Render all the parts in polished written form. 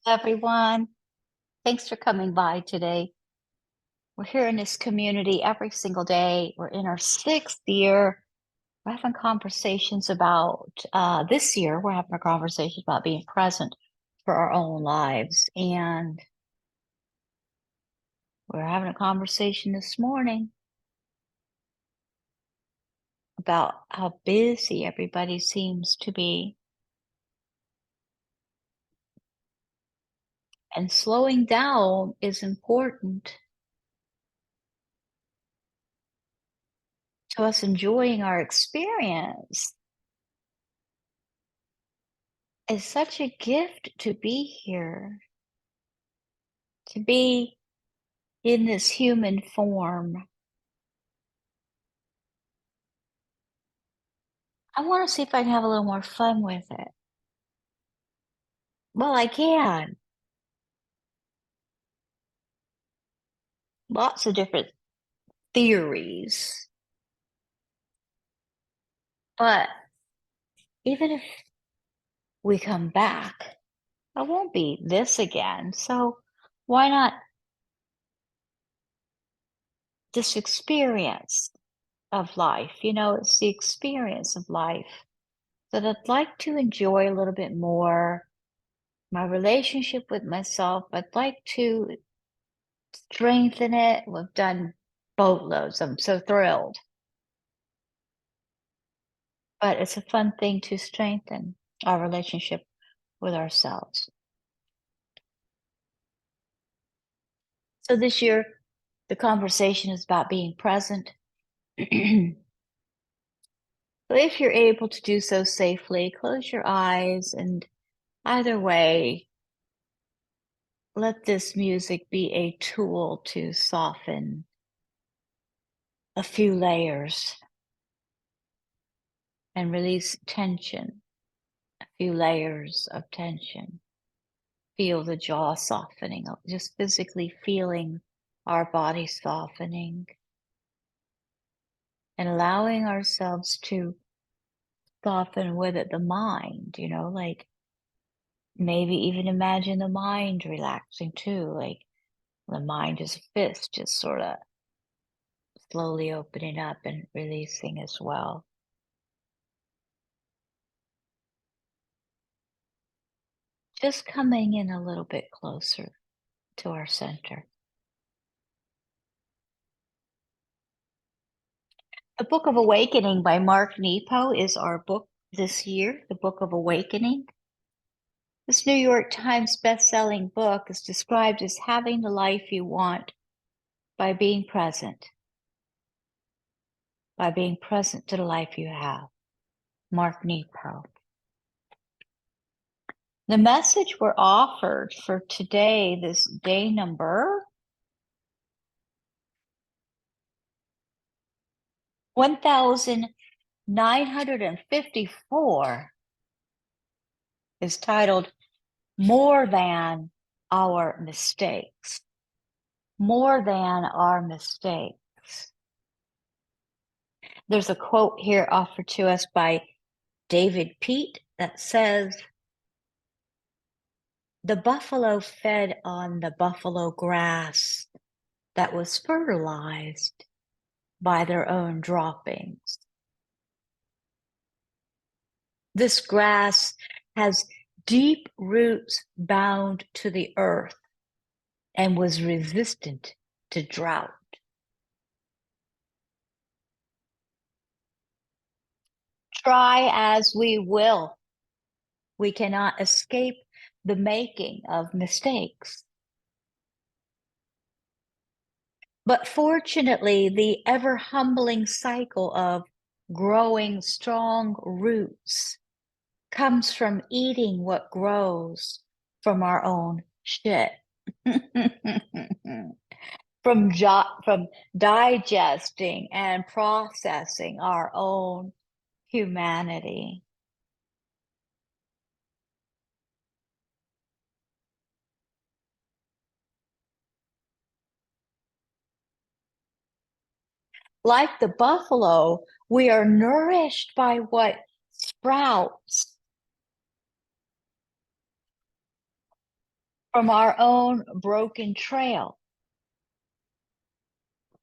Everyone. Thanks for coming by today. We're here in this community every single day. We're in our sixth year. We're having conversations about this year. We're having a conversation about being present for our own lives. And we're having a conversation this morning about how busy everybody seems to be. And slowing down is important to us enjoying our experience. It's such a gift to be here, to be in this human form. I want to see if I can have a little more fun with it. Well, I can. Lots of different theories. But even if we come back, I won't be this again. So why not this experience of life? It's the experience of life that I'd like to enjoy a little bit more. My relationship with myself, I'd like to strengthen it. We've done boatloads. I'm so thrilled. But it's a fun thing to strengthen our relationship with ourselves. So this year, the conversation is about being present. So if you're able to do so safely, close your eyes, and either way, let this music be a tool to soften a few layers and release tension, a few layers of tension. Feel the jaw softening, just physically feeling our body softening and allowing ourselves to soften with it the mind, like maybe even imagine the mind relaxing too, like the mind is a fist, just sort of slowly opening up and releasing as well. Just coming in a little bit closer to our center. The Book of Awakening by Mark Nepo is our book this year, The Book of Awakening. This New York Times best-selling book is described as having the life you want by being present to the life you have. Mark Nepo. The message we're offered for today, this day number 1954, is titled More Than Our Mistakes. More than our mistakes. There's a quote here offered to us by David Pete that says, "The buffalo fed on the buffalo grass that was fertilized by their own droppings. This grass has deep roots bound to the earth and was resistant to drought. Try as we will, we cannot escape the making of mistakes. But fortunately, the ever humbling cycle of growing strong roots comes from eating what grows from our own shit." from digesting and processing our own humanity. Like the buffalo, we are nourished by what sprouts. from our own broken trail.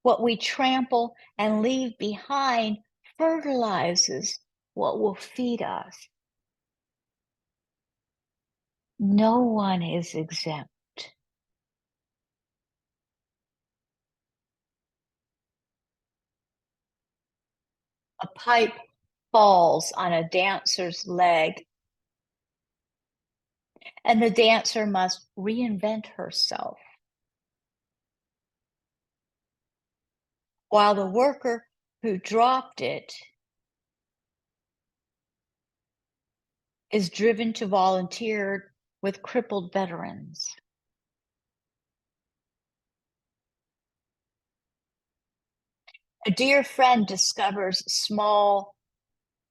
What we trample and leave behind fertilizes what will feed us. No one is exempt. A pipe falls on a dancer's leg, and the dancer must reinvent herself, while the worker who dropped it is driven to volunteer with crippled veterans. A dear friend discovers small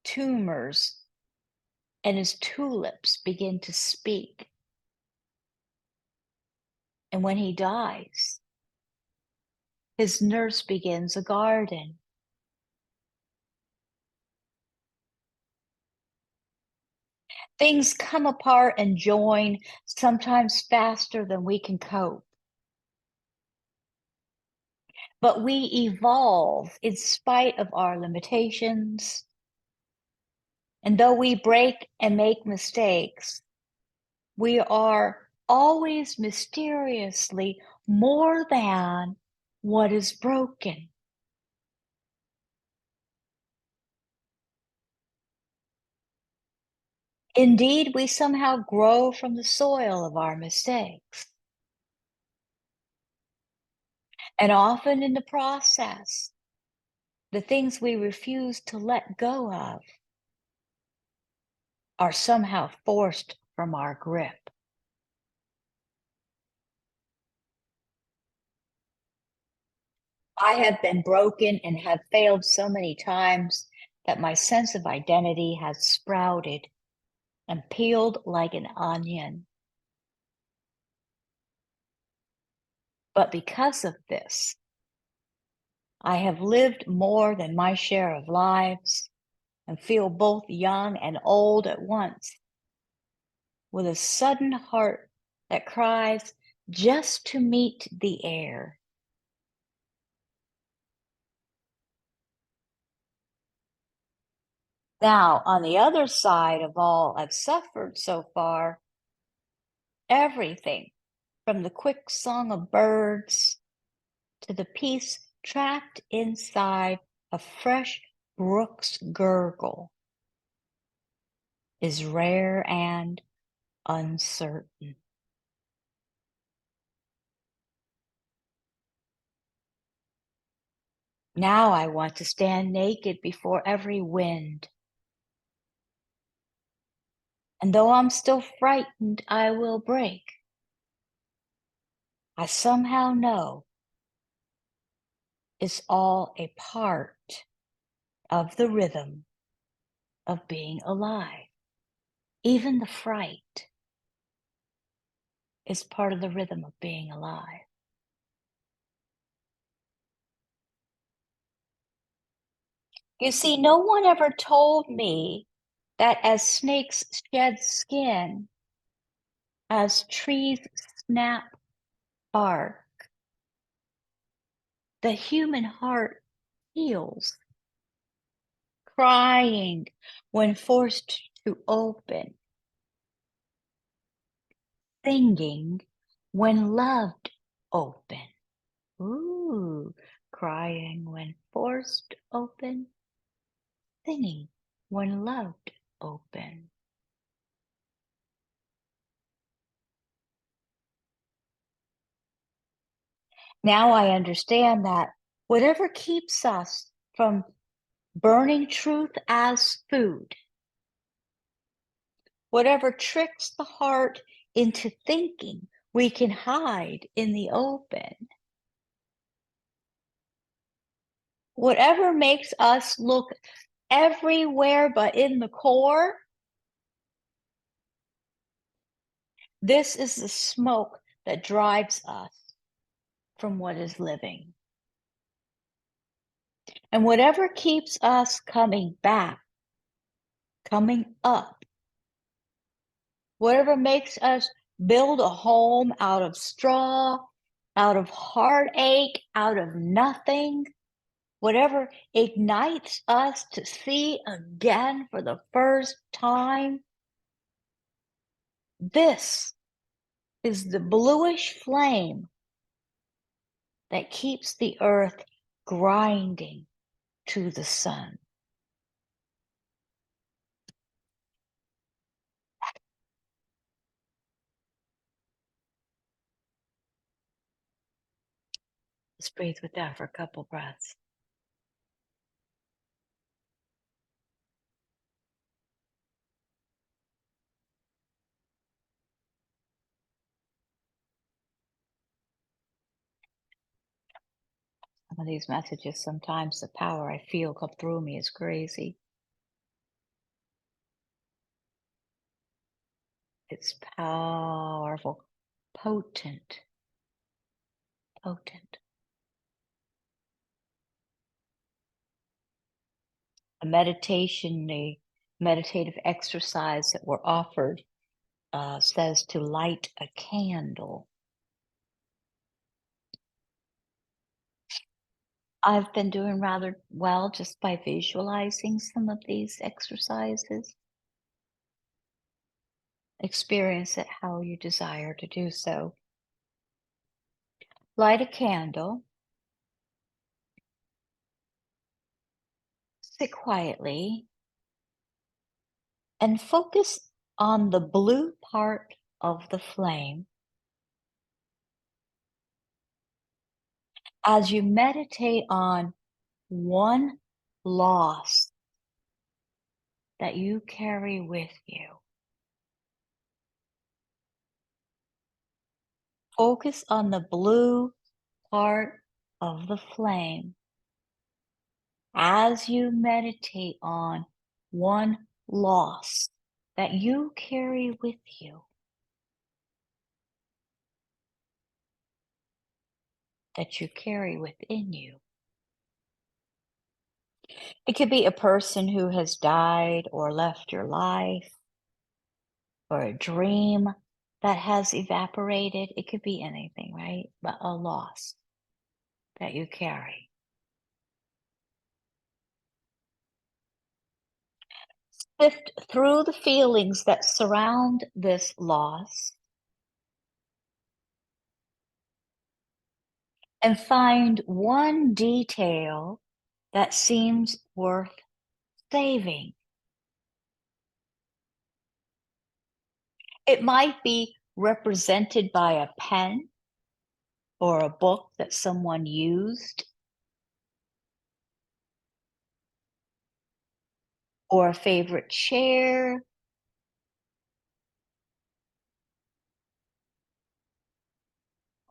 tumors, and his tulips begin to speak. And when he dies, his nurse begins a garden. Things come apart and join, sometimes faster than we can cope. But we evolve in spite of our limitations. And though we break and make mistakes, we are always mysteriously more than what is broken. Indeed, we somehow grow from the soil of our mistakes. And often in the process, the things we refuse to let go of are somehow forced from our grip. I have been broken and have failed so many times that my sense of identity has sprouted and peeled like an onion. But because of this, I have lived more than my share of lives and feel both young and old at once, with a sudden heart that cries just to meet the air. Now, on the other side of all I've suffered so far, everything from the quick song of birds to the peace trapped inside a fresh brook's gurgle is rare and uncertain. Now I want to stand naked before every wind. And though I'm still frightened, I will break. I somehow know it's all a part of the rhythm of being alive. Even the fright is part of the rhythm of being alive. You see, no one ever told me that as snakes shed skin, as trees snap bark, the human heart heals, crying when forced to open, singing when loved open. Ooh, crying when forced open, singing when loved open. Now I understand that whatever keeps us from burning truth as food, whatever tricks the heart into thinking we can hide in the open, whatever makes us look everywhere but in the core, this is the smoke that drives us from what is living. And whatever keeps us coming back, coming up, whatever makes us build a home out of straw, out of heartache, out of nothing, whatever ignites us to see again for the first time. This is the bluish flame that keeps the earth grinding to the sun. Let's breathe with that for a couple breaths. Some of these messages, sometimes the power I feel come through me is crazy. It's powerful, potent, potent. A meditative exercise that we're offered says to light a candle. I've been doing rather well just by visualizing some of these exercises. Experience it how you desire to do so. Light a candle. Sit quietly and focus on the blue part of the flame as you meditate on one loss that you carry with you. Focus on the blue part of the flame as you meditate on one loss that you carry with you, that you carry within you. It could be a person who has died or left your life, or a dream that has evaporated. It could be anything, right? But a loss that you carry. Sift through the feelings that surround this loss and find one detail that seems worth saving. It might be represented by a pen or a book that someone used, or a favorite chair,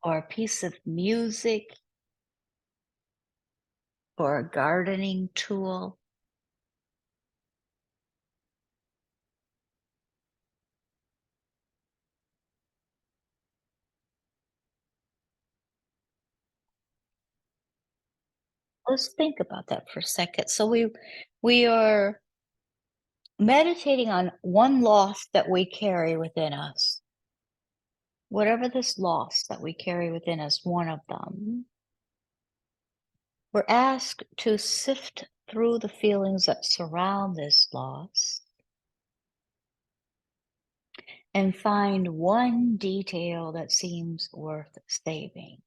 or a piece of music, or a gardening tool. Let's think about that for a second. So we are meditating on one loss that we carry within us. Whatever this loss that we carry within us, one of them, we're asked to sift through the feelings that surround this loss and find one detail that seems worth saving.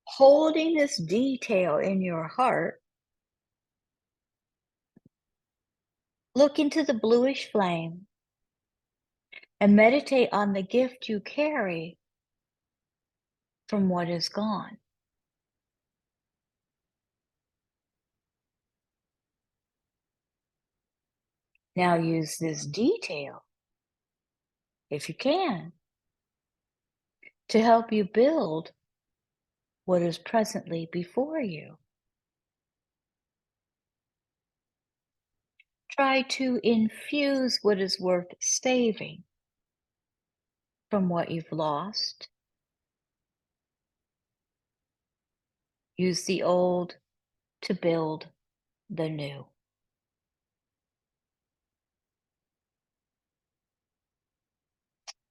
Holding this detail in your heart, look into the bluish flame and meditate on the gift you carry from what is gone. Now use this detail, if you can, to help you build what is presently before you. Try to infuse what is worth saving from what you've lost. Use the old to build the new.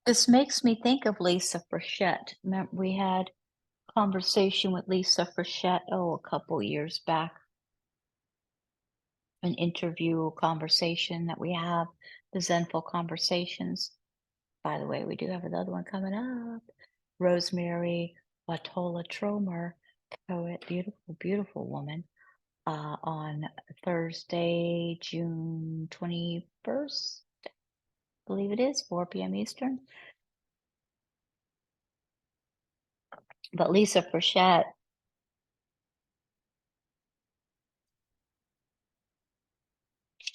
This makes me think of Lisa Frechette. We had conversation with Lisa Frechette, a couple years back, an interview conversation that we have, the Zenful conversations. By the way, we do have another one coming up. Rosemary Watola Tromer, poet, beautiful, beautiful woman, on Thursday, June 21st, I believe it is, 4 p.m. Eastern. But Lisa Frechette,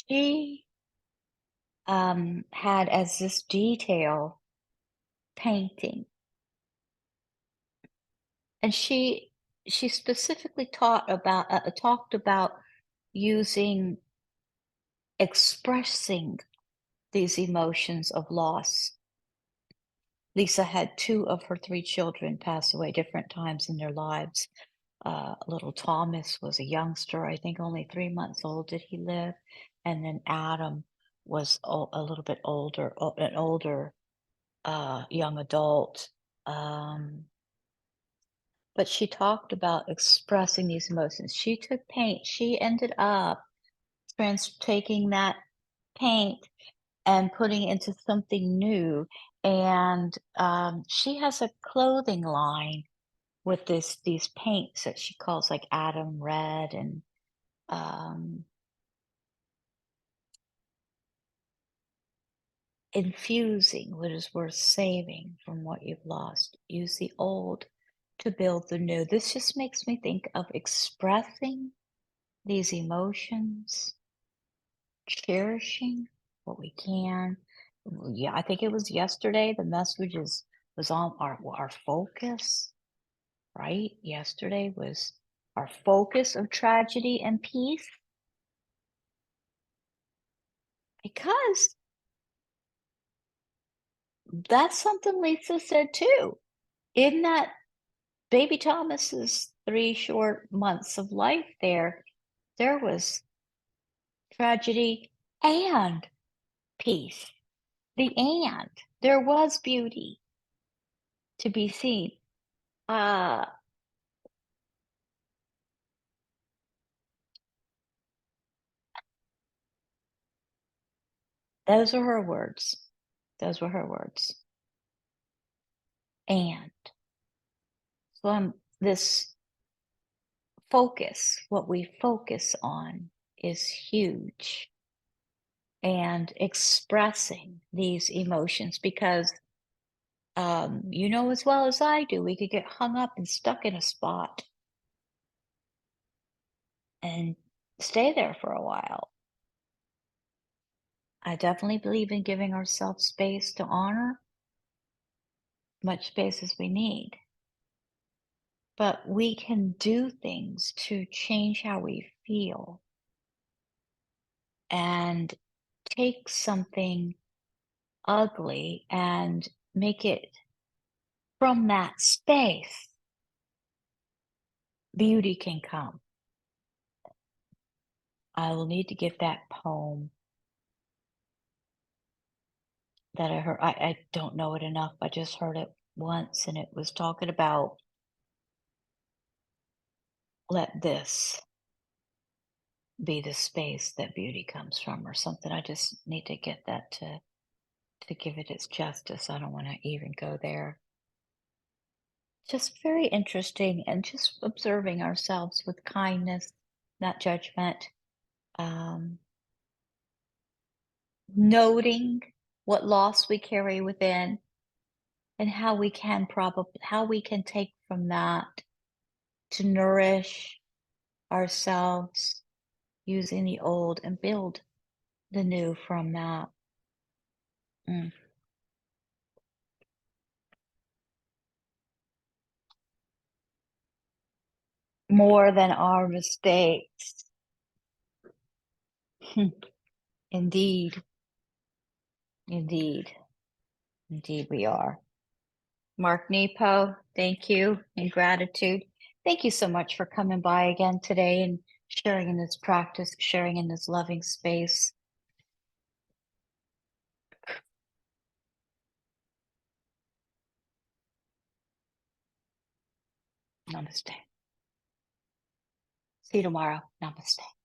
she had as this detail painting, and she specifically talked about using expressing these emotions of loss. Lisa had two of her three children pass away different times in their lives. Little Thomas was a youngster, I think only 3 months old did he live, and then Adam was a little bit older, an older young adult. Um, but she talked about expressing these emotions. She took paint. She ended up taking that paint and putting it into something new. And she has a clothing line with these paints that she calls like Adam Red and um, infusing what is worth saving from what you've lost. Use the old to build the new. This just makes me think of expressing these emotions, cherishing what we can. Yeah, I think it was yesterday. The message was on our focus, right? Yesterday was our focus of tragedy and peace, because that's something Lisa said too. In that baby Thomas's 3 short months of life there was tragedy and peace. And there was beauty to be seen. Uh, those were her words. Those were her words. And so this focus, what we focus on is huge. And expressing these emotions, because you know as well as I do, we could get hung up and stuck in a spot and stay there for a while. I definitely believe in giving ourselves space to honor much space as we need. But we can do things to change how we feel and take something ugly and make it, from that space, beauty can come. I will need to get that poem that I heard. I don't know it enough. I just heard it once and it was talking about let this be the space that beauty comes from or something. I just need to get that to give it its justice. I don't want to even go there. Just very interesting, and just observing ourselves with kindness, not judgment. Um, Noting what loss we carry within and how we can take from that to nourish ourselves, using the old and build the new from that. Mm. More than our mistakes. Indeed, indeed, indeed we are. Mark Nepo, thank you and gratitude. Thank you so much for coming by again today and sharing in this practice, sharing in this loving space. Namaste. See you tomorrow. Namaste.